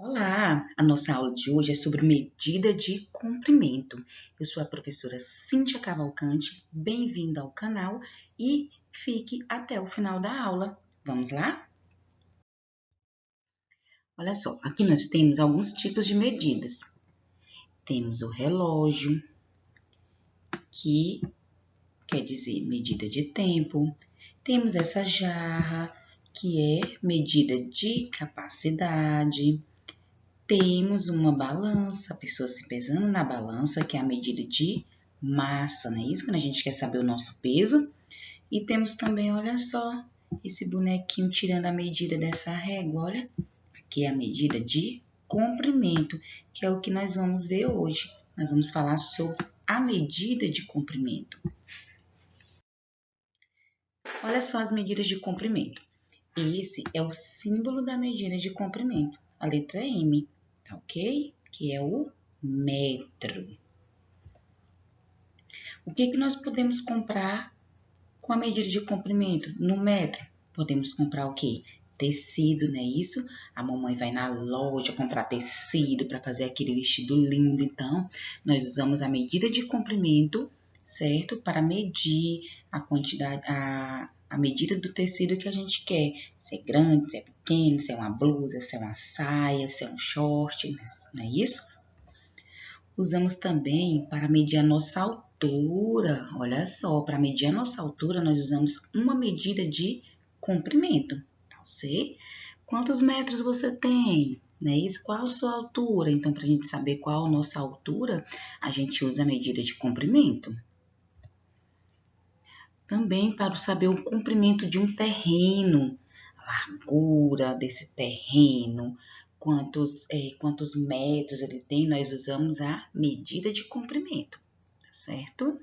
Olá! A nossa aula de hoje é sobre medida de comprimento. Eu sou a professora Cíntia Cavalcante, bem-vinda ao canal e fique até o final da aula. Vamos lá? Olha só, aqui nós temos alguns tipos de medidas. Temos o relógio, que quer dizer medida de tempo. Temos essa jarra, que é medida de capacidade. Temos uma balança, a pessoa se pesando na balança, que é a medida de massa, não é isso? Quando a gente quer saber o nosso peso. E temos também, olha só, esse bonequinho tirando a medida dessa régua, olha. Aqui é a medida de comprimento, que é o que nós vamos ver hoje. Nós vamos falar sobre a medida de comprimento. Olha só as medidas de comprimento. Esse é o símbolo da medida de comprimento, a letra M, tá ok? Que é o metro. O que nós podemos comprar com a medida de comprimento no metro? Podemos comprar o quê? Tecido, não é isso? A mamãe vai na loja comprar tecido para fazer aquele vestido lindo. Então, nós usamos a medida de comprimento, certo? Para medir a quantidade, a medida do tecido que a gente quer. Se é grande, se é pequeno, se é uma blusa, se é uma saia, se é um short, não é isso? Usamos também para medir a nossa altura. Olha só, para medir a nossa altura, nós usamos uma medida de comprimento. Então, sei quantos metros você tem, né? Isso, qual a sua altura? Então, para a gente saber qual a nossa altura, a gente usa a medida de comprimento. Também para saber o comprimento de um terreno, a largura desse terreno, quantos metros ele tem, nós usamos a medida de comprimento, tá certo?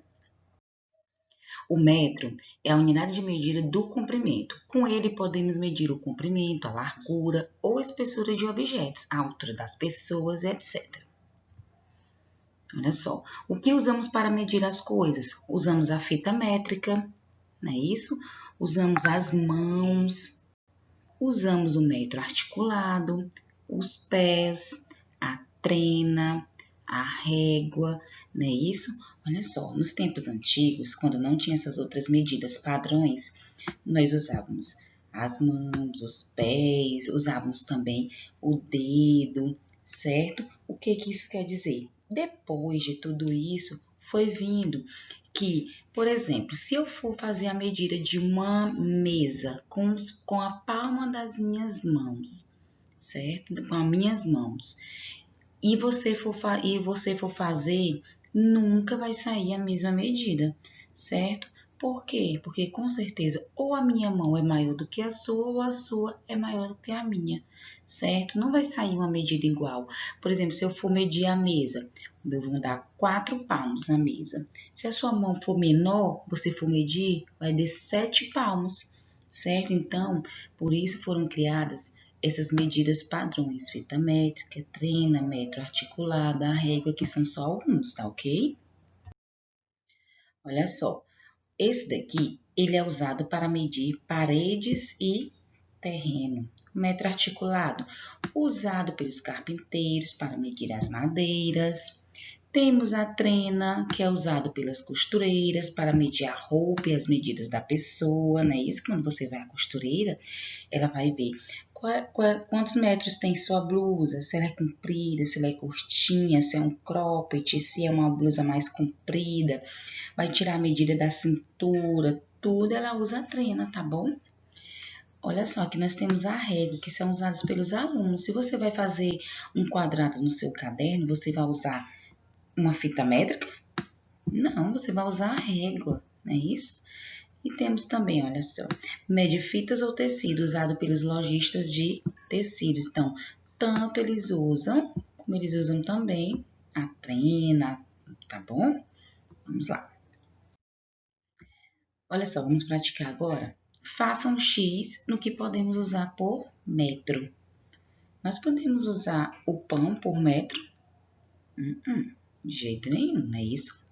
O metro é a unidade de medida do comprimento. Com ele podemos medir o comprimento, a largura ou a espessura de objetos, a altura das pessoas, etc. Olha só, o que usamos para medir as coisas? Usamos a fita métrica, não é isso? Usamos as mãos, usamos o metro articulado, os pés, a trena, a régua, não é isso? Olha só, nos tempos antigos, quando não tinha essas outras medidas padrões, nós usávamos as mãos, os pés, usávamos também o dedo, certo? O que isso quer dizer? Depois de tudo isso, foi vindo que, por exemplo, se eu for fazer a medida de uma mesa com a palma das minhas mãos, certo? Com as minhas mãos, e você for fazer, nunca vai sair a mesma medida, certo? Por quê? Porque com certeza ou a minha mão é maior do que a sua ou a sua é maior do que a minha, certo? Não vai sair uma medida igual. Por exemplo, se eu for medir a mesa, eu vou dar 4 palmos na mesa. Se a sua mão for menor, você for medir, vai dar 7 palmos, certo? Então, por isso foram criadas essas medidas padrões, fita métrica, trena, metro articulado, a régua, que são só alguns, tá ok? Olha só, esse daqui, ele é usado para medir paredes e terreno. Metro articulado, usado pelos carpinteiros para medir as madeiras. Temos a trena, que é usado pelas costureiras para medir a roupa e as medidas da pessoa, não é isso? Quando você vai à costureira, ela vai ver quantos metros tem sua blusa, se ela é comprida, se ela é curtinha, se é um cropped, se é uma blusa mais comprida, vai tirar a medida da cintura, tudo ela usa a trena, tá bom? Olha só, aqui nós temos a régua, que são usadas pelos alunos. Se você vai fazer um quadrado no seu caderno, você vai usar uma fita métrica? Não, você vai usar a régua, não é isso? E temos também, olha só, mede fitas ou tecido usado pelos lojistas de tecidos. Então, tanto eles usam, como eles usam também a trena, tá bom? Vamos lá. Olha só, vamos praticar agora. Faça um X no que podemos usar por metro. Nós podemos usar o pão por metro? De jeito nenhum, não é isso?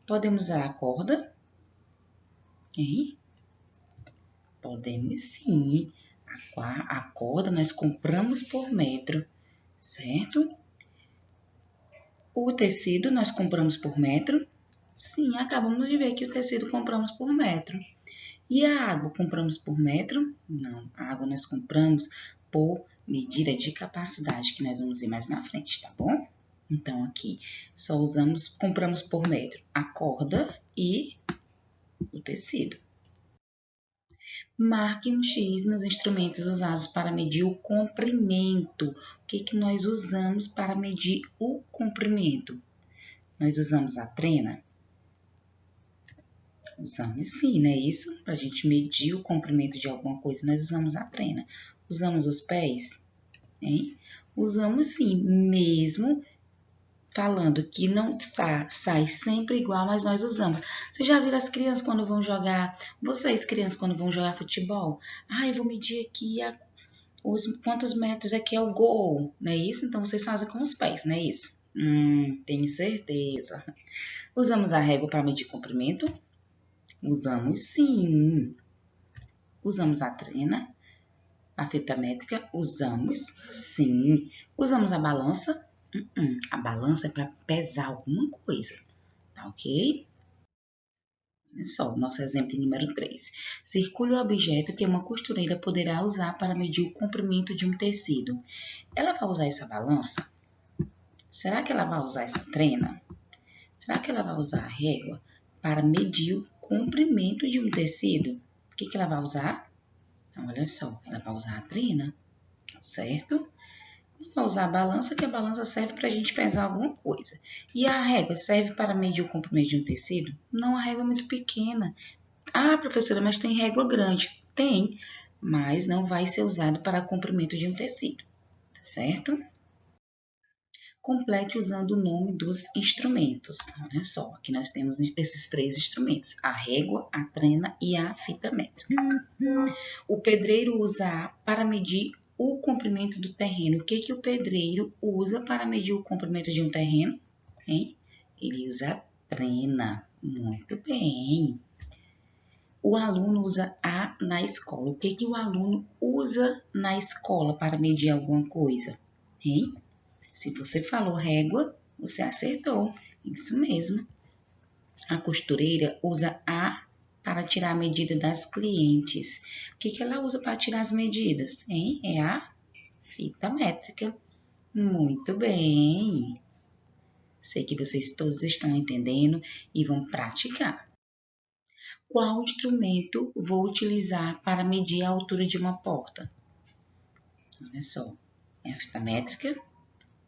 Podemos usar a corda? Hein? Podemos sim. A corda nós compramos por metro. certo? O tecido nós compramos por metro? Sim, acabamos de ver que o tecido compramos por metro. E a água compramos por metro? Não, a água nós compramos por medida de capacidade, que nós vamos ver mais na frente, tá bom? Então, aqui só compramos por metro a corda e o tecido. Marque um X nos instrumentos usados para medir o comprimento. O que nós usamos para medir o comprimento? Nós usamos a trena? Usamos sim, não é isso? Para a gente medir o comprimento de alguma coisa, nós usamos a trena. Usamos os pés? Hein? Usamos sim, mesmo falando que não sai sempre igual, mas nós usamos. Vocês já viram as crianças quando vão jogar, vocês crianças quando vão jogar futebol? Ah, eu vou medir aqui quantos metros aqui é o gol, não é isso? Então vocês fazem com os pés, não é isso? Tenho certeza. Usamos a régua para medir comprimento? Usamos sim. Usamos a trena, a fita métrica? Usamos sim. Usamos a balança? A balança é para pesar alguma coisa, tá ok? Olha só, nosso exemplo número 3. Circule o objeto que uma costureira poderá usar para medir o comprimento de um tecido. Ela vai usar essa balança? Será que ela vai usar essa trena? Será que ela vai usar a régua para medir o comprimento de um tecido? O que ela vai usar? Olha só, ela vai usar a trena, certo? Vai usar a balança, que a balança serve para a gente pesar alguma coisa. E a régua serve para medir o comprimento de um tecido? Não, a régua é muito pequena. Ah, professora, mas tem régua grande. Tem, mas não vai ser usado para comprimento de um tecido, tá certo? Complete usando o nome dos instrumentos. Olha só, aqui nós temos esses 3 instrumentos: a régua, a trena e a fita métrica. O pedreiro usa A para medir o comprimento do terreno. O que o pedreiro usa para medir o comprimento de um terreno? Hein? Ele usa a trena. Muito bem. O aluno usa A na escola. O que o aluno usa na escola para medir alguma coisa? Hein? Se você falou régua, você acertou. Isso mesmo. A costureira usa A para tirar a medida das clientes. O que ela usa para tirar as medidas? Hein? É a fita métrica. Muito bem. Sei que vocês todos estão entendendo e vão praticar. Qual instrumento vou utilizar para medir a altura de uma porta? Olha só. É a fita métrica?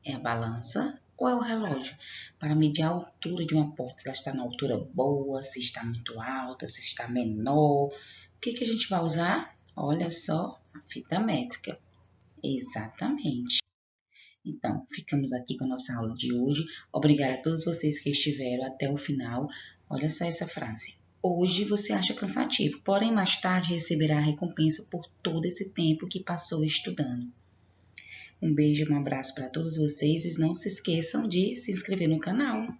É a balança ou é o relógio? Para medir a altura de uma porta, se ela está na altura boa, se está muito alta, se está menor. O que a gente vai usar? Olha só, a fita métrica. Exatamente. Então, ficamos aqui com a nossa aula de hoje. Obrigada a todos vocês que estiveram até o final. Olha só essa frase. Hoje você acha cansativo, porém mais tarde receberá a recompensa por todo esse tempo que passou estudando. Um beijo, um abraço para todos vocês e não se esqueçam de se inscrever no canal.